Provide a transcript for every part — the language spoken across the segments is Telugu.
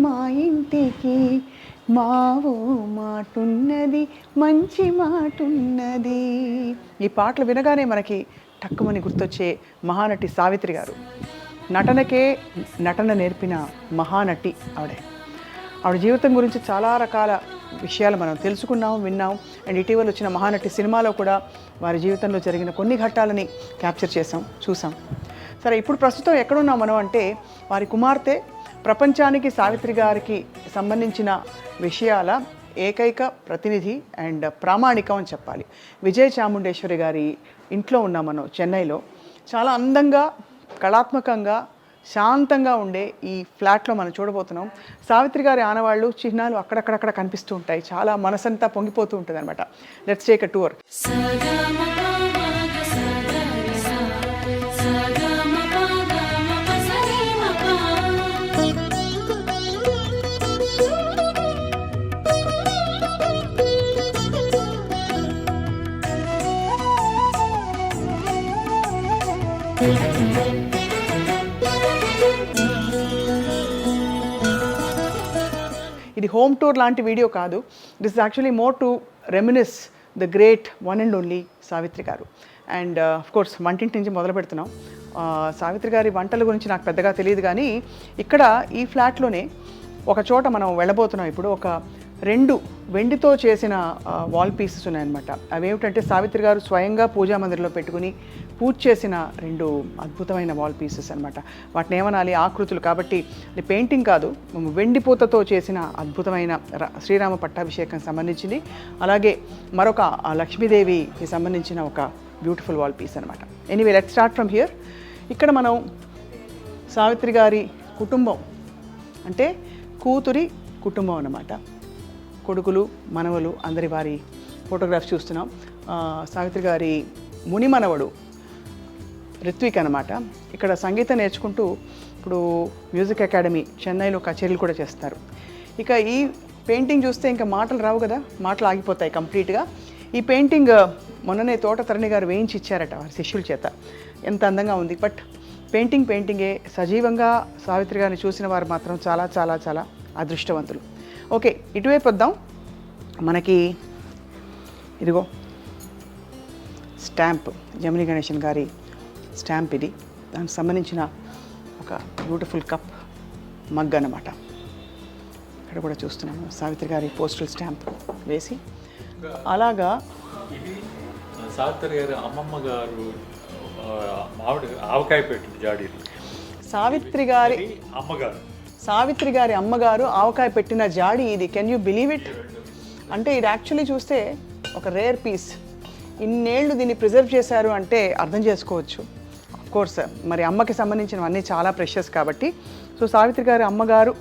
మా ఇంటికి మావో మాటున్నది మంచి మాటున్నది. ఈ పాటలు వినగానే మనకి టక్కుమని గుర్తొచ్చే మహానటి సావిత్రి గారు. నటనకే నటన నేర్పిన మహానటి ఆవిడ జీవితం గురించి చాలా రకాల విషయాలు మనం తెలుసుకున్నాం, విన్నాం. అండ్ ఇటీవల వచ్చిన మహానటి సినిమాలో కూడా వారి జీవితంలో జరిగిన కొన్ని ఘట్టాలని క్యాప్చర్ చేసాం, చూసాం. సరే, ఇప్పుడు ప్రస్తుతం ఎక్కడున్నాం మనం అంటే వారి కుమార్తె ప్రపంచానికి సావిత్రి గారికి సంబంధించిన విషయాల ఏకైక ప్రతినిధి అండ్ ప్రామాణికం అని చెప్పాలి. విజయ చాముండేశ్వరి గారి ఇంట్లో ఉన్నాం మనం చెన్నైలో. చాలా అందంగా, కళాత్మకంగా, శాంతంగా ఉండే ఈ ఫ్లాట్లో మనం చూడబోతున్నాం. సావిత్రి గారి ఆనవాళ్ళు, చిహ్నాలు అక్కడక్కడక్కడ కనిపిస్తూ ఉంటాయి. చాలా మనసంతా పొంగిపోతూ ఉంటుంది అనమాట. Let's take a tour. ఇది హోమ్ టూర్ లాంటి వీడియో కాదు. This is actually more to reminisce the great one and only Savitri garu. And of course వంటింటి నుంచి మొదలు పెడుతున్నాం. సావిత్రి గారి వంటల గురించి నాకు పెద్దగా తెలియదు, కానీ ఇక్కడ ఈ ఫ్లాట్లోనే ఒక చోట మనం వెళ్ళబోతున్నాం. ఇప్పుడు ఒక 2 వెండితో చేసిన వాల్ పీసెస్ ఉన్నాయన్నమాట. అవేమిటంటే సావిత్రి గారు స్వయంగా పూజా మందిరంలో పెట్టుకుని పూజ చేసిన 2 అద్భుతమైన వాల్ పీసెస్ అనమాట. వాటిని ఏమనాలి, ఆకృతులు కాబట్టి అది పెయింటింగ్ కాదు, వెండి పూతతో చేసిన అద్భుతమైన శ్రీరామ పట్టాభిషేకం సంబంధించింది. అలాగే మరొక లక్ష్మీదేవికి సంబంధించిన ఒక బ్యూటిఫుల్ వాల్ పీస్ అనమాట. Anyway, let's start from here. ఇక్కడ మనం సావిత్రి గారి కుటుంబం అంటే కూతురి కుటుంబం అన్నమాట. కొడుకులు, మనవలు, అందరి వారి ఫోటోగ్రాఫ్స్ చూస్తున్నాం. సావిత్రి గారి ముని మనవడు రిత్విక్ అనమాట. ఇక్కడ సంగీతం నేర్చుకుంటూ ఇప్పుడు మ్యూజిక్ అకాడమీ చెన్నైలో కచేరీలు కూడా చేస్తారు. ఇక ఈ పెయింటింగ్ చూస్తే ఇంకా మాటలు రావు కదా, మాటలు ఆగిపోతాయి కంప్లీట్గా. ఈ పెయింటింగ్ మొన్ననే తోట తరణి గారు వేయించి ఇచ్చారట వారి శిష్యుల చేత. ఎంత అందంగా ఉంది. బట్ పెయింటింగే. సజీవంగా సావిత్రి గారిని చూసిన వారు మాత్రం చాలా చాలా చాలా అదృష్టవంతులు. ఓకే, ఇటువైపు వద్దాం. మనకి ఇదిగో స్టాంప్, జమినీ గణేశన్ గారి స్టాంప్ ఇది. దానికి సంబంధించిన ఒక బ్యూటిఫుల్ కప్, మగ్ అన్నమాట. ఇక్కడ కూడా చూస్తున్నాము సావిత్రి గారి పోస్టల్ స్టాంప్ వేసి. అలాగా ఇది సావిత్రి గారి అమ్మమ్మ గారు ఆవకాయ పెట్టిన జాడీలు. సావిత్రి గారి అమ్మగారు ఆవకాయ పెట్టిన జాడి ఇది. Can you believe it? అంటే ఇది యాక్చువల్లీ చూస్తే ఒక రేర్ పీస్. ఇన్నేళ్ళు దీన్ని ప్రిజర్వ్ చేశారు అంటే అర్థం చేసుకోవచ్చు. ఆఫ్ కోర్స్ మరి అమ్మకి సంబంధించినవన్నీ చాలా ప్రెషియస్ కాబట్టి. సో సావిత్రి గారి అమ్మగారు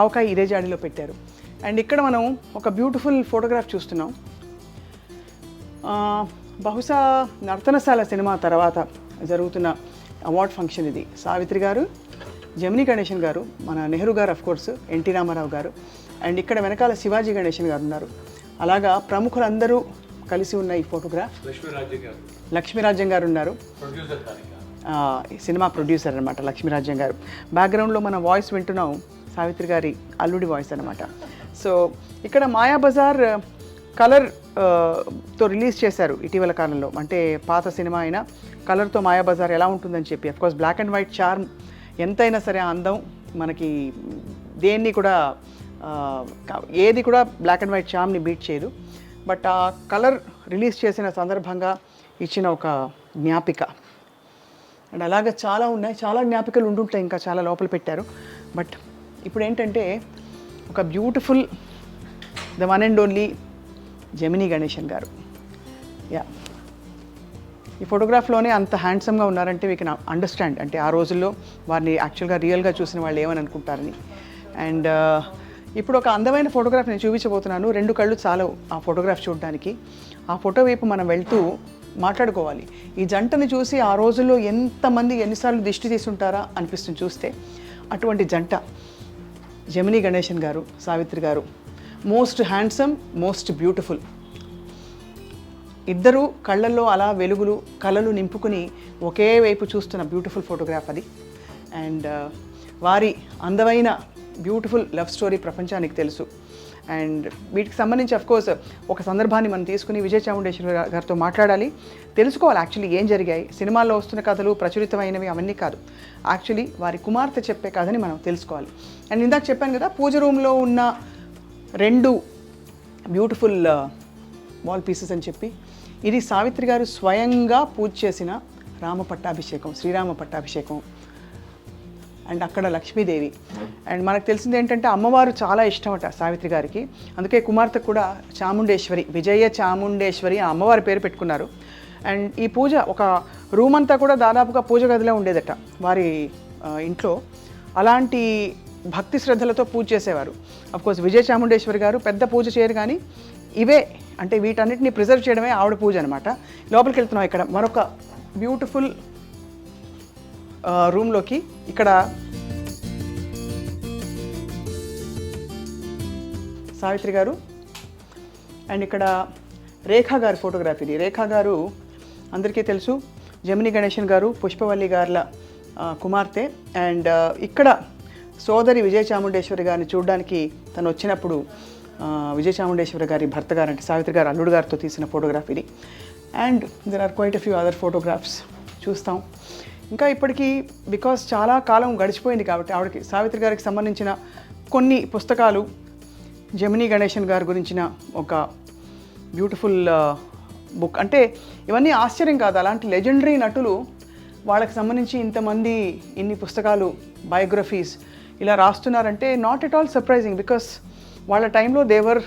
ఆవకాయ ఇదే జాడీలో పెట్టారు. అండ్ ఇక్కడ మనం ఒక బ్యూటిఫుల్ ఫోటోగ్రాఫ్ చూస్తున్నాం. బహుశా నర్తనశాల సినిమా తర్వాత జరుగుతున్న అవార్డ్ ఫంక్షన్ ఇది. సావిత్రి గారు, జమినీ గణేశన్ గారు, మన నెహ్రూ గారు, ఆఫ్ కోర్స్ ఎన్టీ రామారావు గారు, అండ్ ఇక్కడ వెనకాల శివాజీ గణేశన్ గారు ఉన్నారు. అలాగా ప్రముఖులందరూ కలిసి ఉన్న ఈ ఫోటోగ్రాఫ్. లక్ష్మీరాజ్యం గారు ఉన్నారు, సినిమా ప్రొడ్యూసర్ అనమాట లక్ష్మీరాజ్యం గారు. బ్యాక్గ్రౌండ్లో మన వాయిస్ వింటున్నాం, సావిత్రి గారి అల్లుడి వాయిస్ అనమాట. సో ఇక్కడ మాయాబజార్ కలర్తో రిలీజ్ చేశారు ఇటీవల కాలంలో. అంటే పాత సినిమా అయినా కలర్తో మాయాబజార్ ఎలా ఉంటుందని చెప్పి. Of course black and white charm ఎంతైనా సరే అందం మనకి దేన్ని కూడా ఏది కూడా బ్లాక్ అండ్ వైట్ చార్మ్ని బీట్ చేయదు. బట్ ఆ కలర్ రిలీజ్ చేసిన సందర్భంగా ఇచ్చిన ఒక జ్ఞాపిక. అండ్ అలాగే చాలా ఉన్నాయి, చాలా జ్ఞాపికలు ఉండుంటాయి, ఇంకా చాలా లోపల పెట్టారు. బట్ ఇప్పుడు ఏంటంటే ఒక beautiful the one and only Gemini Ganesan garu. Yeah, ఈ ఫోటోగ్రాఫ్లోనే అంత హ్యాండ్సమ్గా ఉన్నారంటే వీ కెన్ అండర్స్టాండ్. అంటే ఆ రోజుల్లో వారిని యాక్చువల్గా రియల్గా చూసిన వాళ్ళు ఏమని అనుకుంటారని. అండ్ ఇప్పుడు ఒక అందమైన ఫోటోగ్రాఫ్ నేను చూపించబోతున్నాను. 2 కళ్ళు చాలు ఆ ఫోటోగ్రాఫ్ చూడడానికి. ఆ ఫోటో వైపు మనం వెళ్తూ మాట్లాడుకోవాలి. ఈ జంటని చూసి ఆ రోజుల్లో ఎంతమంది ఎన్నిసార్లు దిష్టి తీసుంటారా అనిపిస్తుంది చూస్తే. అటువంటి జంట జమినీ గణేశన్ గారు, సావిత్రి గారు. Most handsome, most beautiful. ఇద్దరు కళ్ళల్లో అలా వెలుగులు, కళలు నింపుకుని ఒకే వైపు చూస్తున్న బ్యూటిఫుల్ ఫోటోగ్రాఫ్ అది. అండ్ వారి అందమైన బ్యూటిఫుల్ లవ్ స్టోరీ ప్రపంచానికి తెలుసు. అండ్ వీటికి సంబంధించి అఫ్కోర్స్ ఒక సందర్భాన్ని మనం తీసుకుని విజయ్ చాముండేశ్వరి గారితో మాట్లాడాలి, తెలుసుకోవాలి యాక్చువల్లీ ఏం జరిగాయి. సినిమాల్లో వస్తున్న కథలు ప్రచురితమైనవి అవన్నీ కాదు, యాక్చువల్లీ వారి కుమార్తె చెప్పే కథని మనం తెలుసుకోవాలి. అండ్ ఇందాక చెప్పాను కదా, పూజ రూమ్లో ఉన్న 2 బ్యూటిఫుల్ వాల్ పీసెస్ అని చెప్పి, ఇది సావిత్రి గారు స్వయంగా పూజ చేసిన రామ పట్టాభిషేకం, శ్రీరామ పట్టాభిషేకం. అండ్ అక్కడ లక్ష్మీదేవి. అండ్ మనకు తెలిసింది ఏంటంటే అమ్మవారు చాలా ఇష్టమట సావిత్రి గారికి, అందుకే కుమార్తె కూడా చాముండేశ్వరి, విజయ చాముండేశ్వరి ఆ అమ్మవారి పేరు పెట్టుకున్నారు. అండ్ ఈ పూజ ఒక రూమ్ అంతా కూడా దాదాపుగా పూజ గదిలో ఉండేదట వారి ఇంట్లో. అలాంటి భక్తి శ్రద్ధలతో పూజ చేసేవారు. అఫ్కోర్స్ విజయ చాముండేశ్వరి గారు పెద్ద పూజ చేయరు, కానీ ఇవే అంటే వీటన్నిటిని ప్రిజర్వ్ చేయడమే ఆవిడ పూజ అనమాట. లోపలికి వెళ్తున్నాం, ఇక్కడ మరొక బ్యూటిఫుల్ రూమ్లోకి. ఇక్కడ సావిత్రి గారు అండ్ ఇక్కడ రేఖా గారి ఫోటోగ్రఫీ. ఇది రేఖా గారు అందరికీ తెలుసు, జమిని గణేశన్ గారు పుష్పవల్లి గారుల కుమార్తె. అండ్ ఇక్కడ సోదరి విజయ చాముండేశ్వరి గారిని చూడడానికి తను వచ్చినప్పుడు విజయ చాముండేశ్వరి గారి భర్త గారు అంటే సావిత్రి గారు అల్లుడు గారితో తీసిన ఫోటోగ్రఫీని. And there are quite a few other photographs చూస్తాం. ఇంకా ఇప్పటికీ బికాస్ చాలా కాలం గడిచిపోయింది కాబట్టి ఆవిడకి సావిత్రి గారికి సంబంధించిన కొన్ని పుస్తకాలు, జమిని గణేశన్ గారి గురించిన ఒక బ్యూటిఫుల్ బుక్. అంటే ఇవన్నీ ఆశ్చర్యం కాదు, అలాంటి లెజెండరీ నటులు వాళ్ళకి సంబంధించి ఇంతమంది ఇన్ని పుస్తకాలు, బయోగ్రఫీస్ ఇలా రాస్తున్నారంటే not at all surprising, because వాళ్ళ టైంలో they were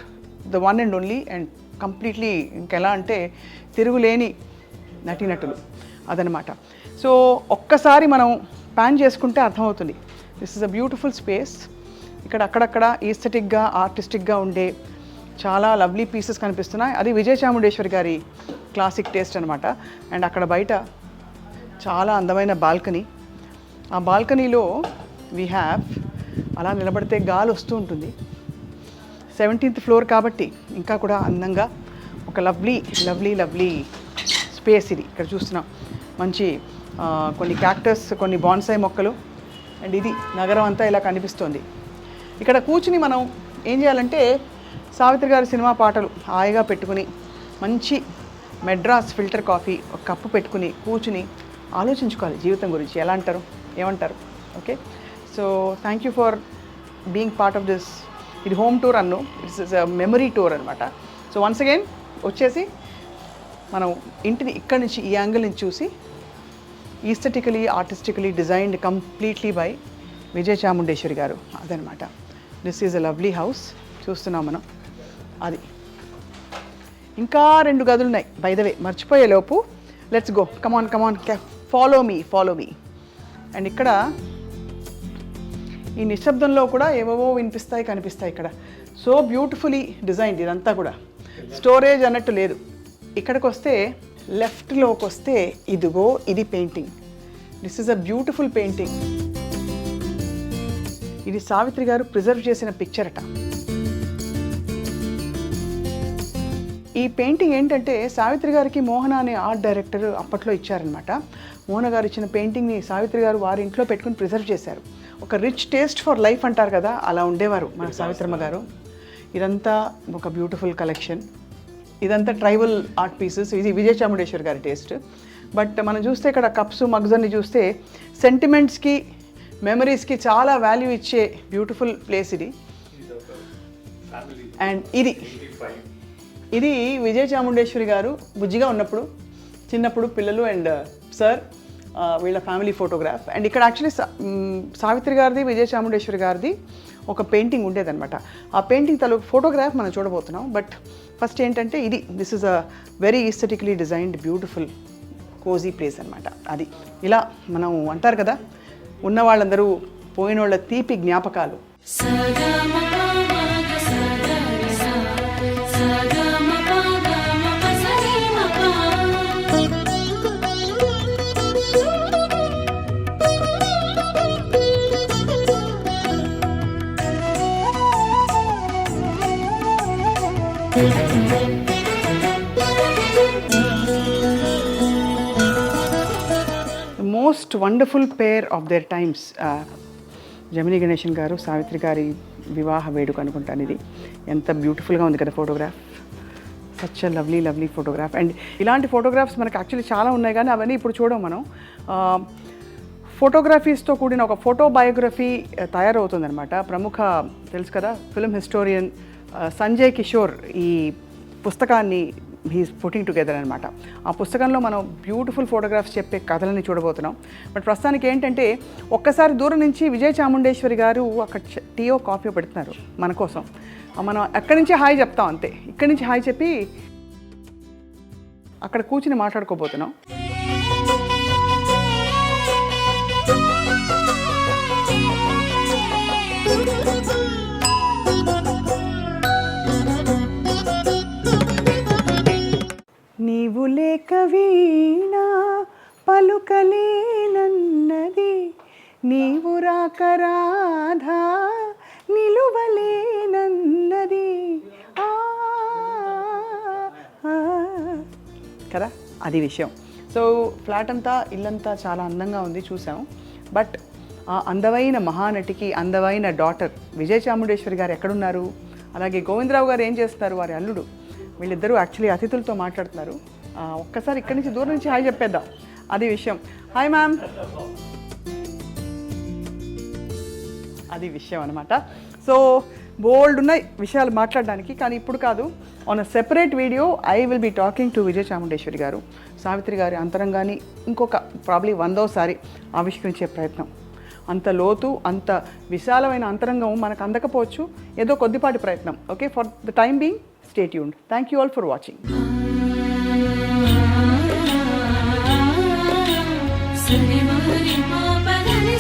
the one and only and completely ఇంకెలా అంటే తిరుగులేని నటీనటులు అదనమాట. సో ఒక్కసారి మనం ప్యాన్ చేసుకుంటే అర్థమవుతుంది. This is a beautiful space. ఇక్కడ అక్కడక్కడ ఈస్థెటిక్గా ఆర్టిస్టిక్గా ఉండే చాలా లవ్లీ పీసెస్ కనిపిస్తున్నాయి. అది విజయ చాముండేశ్వరి గారి క్లాసిక్ టేస్ట్ అనమాట. అండ్ అక్కడ బయట చాలా అందమైన బాల్కనీ. ఆ బాల్కనీలో వీ హ్యావ్ అలా నిలబడితే గాలి వస్తూ ఉంటుంది. 17th ఫ్లోర్ కాబట్టి ఇంకా కూడా అందంగా ఒక లవ్లీ లవ్లీ లవ్లీ స్పేస్ ఇది. ఇక్కడ చూస్తున్నాం మంచి కొన్ని క్యాక్టస్, కొన్ని బాన్సాయి మొక్కలు. అండ్ ఇది నగరం అంతా ఇలా కనిపిస్తోంది. ఇక్కడ కూర్చుని మనం ఏం చేయాలంటే సావిత్రి గారి సినిమా పాటలు హాయిగా పెట్టుకుని మంచి మెడ్రాస్ ఫిల్టర్ కాఫీ ఒక కప్పు పెట్టుకుని కూర్చుని ఆలోచించుకోవాలి జీవితం గురించి. ఎలా అంటారు, ఏమంటారు? Okay, so thank you for being part of this. ఇది హోమ్ టూర్ అన్ను, ఇట్స్ మెమరీ టూర్ అనమాట. సో వన్స్ అగైన్ వచ్చేసి మనం ఇంటిని ఇక్కడి నుంచి ఈ యాంగిల్ నుంచి చూసి aesthetically artistically designed completely by Vijaya Chamundeswari garu అదనమాట. This is a lovely house చూస్తున్నాం మనం. అది ఇంకా 2 గదులు ఉన్నాయి బై ద వే, మర్చిపోయే లోపు. Let's go, come on come on, follow me. And ఇక్కడ ఈ నిశ్శబ్దంలో కూడా ఏవేవో వినిపిస్తాయి, కనిపిస్తాయి ఇక్కడ. సో బ్యూటిఫుల్లీ డిజైన్డ్ ఇదంతా కూడా. స్టోరేజ్ అన్నట్టు లేదు. ఇక్కడికి వస్తే లెఫ్ట్లోకి వస్తే ఇదిగో ఇది painting. This is a beautiful painting. ఇది సావిత్రి గారు ప్రిజర్వ్ చేసిన పిక్చర్ అట. ఈ పెయింటింగ్ ఏంటంటే సావిత్రి గారికి మోహన అనే ఆర్ట్ డైరెక్టర్ అప్పట్లో ఇచ్చారనమాట. మోహన గారు ఇచ్చిన పెయింటింగ్ని సావిత్రి గారు వారి ఇంట్లో పెట్టుకుని ప్రిజర్వ్ చేశారు. ఒక రిచ్ టేస్ట్ ఫర్ లైఫ్ అంటారు కదా, అలా ఉండేవారు మన సావిత్రమ్మ గారు. ఇదంతా ఒక బ్యూటిఫుల్ కలెక్షన్. ఇదంతా ట్రైబల్ ఆర్ట్ పీసెస్. ఇది విజయ చాముండేశ్వరి గారి టేస్ట్. బట్ మనం చూస్తే ఇక్కడ కప్స్, మగ్స్ అన్ని చూస్తే సెంటిమెంట్స్కి, మెమరీస్కి చాలా వాల్యూ ఇచ్చే బ్యూటిఫుల్ ప్లేస్ ఇది. అండ్ ఇది విజయ చాముండేశ్వరి గారు బుజ్జిగా ఉన్నప్పుడు, చిన్నప్పుడు పిల్లలు అండ్ సార్ వీళ్ళ ఫ్యామిలీ ఫోటోగ్రాఫ్. అండ్ ఇక్కడ యాక్చువల్లీ సావిత్రి గారిది, విజయ చాముండేశ్వరి గారిది ఒక పెయింటింగ్ ఉండేదన్నమాట. ఆ పెయింటింగ్ ఫోటోగ్రాఫ్ మనం చూడబోతున్నాం. బట్ ఫస్ట్ ఏంటంటే ఇది, this is a very aesthetically designed beautiful cosy place అనమాట. అది ఇలా మనం అంటారు కదా, ఉన్న వాళ్ళందరూ పోయిన వాళ్ళ తీపి జ్ఞాపకాలు. Most wonderful pair of their times, జమినీ గణేషన్ గారు సావిత్రి గారి వివాహ వేడుక అనుకుంటాను ఇది. ఎంత బ్యూటిఫుల్గా ఉంది కదా photograph. Such a lovely lovely photograph. And ఇలాంటి ఫోటోగ్రాఫ్స్ మనకు యాక్చువల్లీ చాలా ఉన్నాయి కానీ అవన్నీ ఇప్పుడు చూడం మనం. ఫోటోగ్రఫీస్తో కూడిన ఒక ఫోటో బయోగ్రఫీ తయారవుతుందన్నమాట. ప్రముఖ తెలుసు కదా ఫిల్మ్ హిస్టోరియన్ సంజయ్ కిషోర్ ఈ పుస్తకాన్ని హీస్ పుట్టింగ్ టుగెదర్ అనమాట. ఆ పుస్తకంలో మనం బ్యూటిఫుల్ ఫోటోగ్రాఫ్స్ చెప్పే కథలని చూడబోతున్నాం. బట్ ప్రస్తుతానికి ఏంటంటే ఒక్కసారి దూరం నుంచి విజయ చాముండేశ్వరి గారు అక్కడ టీయో కాఫీ పెడుతున్నారు మన కోసం. మనం అక్కడి నుంచి హాయ్ చెప్తాం అంతే. ఇక్కడి నుంచి హాయ్ చెప్పి అక్కడ కూర్చుని మాట్లాడుకోబోతున్నాం. నీవు లేక వీణా పలుకలేనన్నది, నీవు రాక రాధా నిలువలేనన్నది. కదా అది విషయం. సో ఫ్లాట్ అంతా ఇల్లంతా చాలా అందంగా ఉంది చూసాం. బట్ ఆ అందమైన మహానటికి అందమైన డాటర్ విజయ చాముండేశ్వరి గారు ఎక్కడున్నారు, అలాగే గోవిందరావు గారు ఏం చేస్తున్నారు, వారి అల్లుడు, వీళ్ళిద్దరూ యాక్చువల్లీ అతిథులతో మాట్లాడుతున్నారు. ఒక్కసారి ఇక్కడి నుంచి దూరం నుంచి హాయ్ చెప్పేద్దాం, అది విషయం. హాయ్ మ్యామ్, అది విషయం అనమాట. సో బోల్డ్ ఉన్నాయి విషయాలు మాట్లాడడానికి, కానీ ఇప్పుడు కాదు. On a separate video I will be talking to Vijaya Chamundeswari garu, Savitri గారి అంతరంగాన్ని ఇంకొక ప్రాబ్లీ 100వ ఆవిష్కరించే ప్రయత్నం. అంత లోతు అంత విశాలమైన అంతరంగం మనకు అందకపోవచ్చు, ఏదో కొద్దిపాటి ప్రయత్నం. Okay, for the time being stay tuned. Thank you all for watching. Sani mari ma pa da ni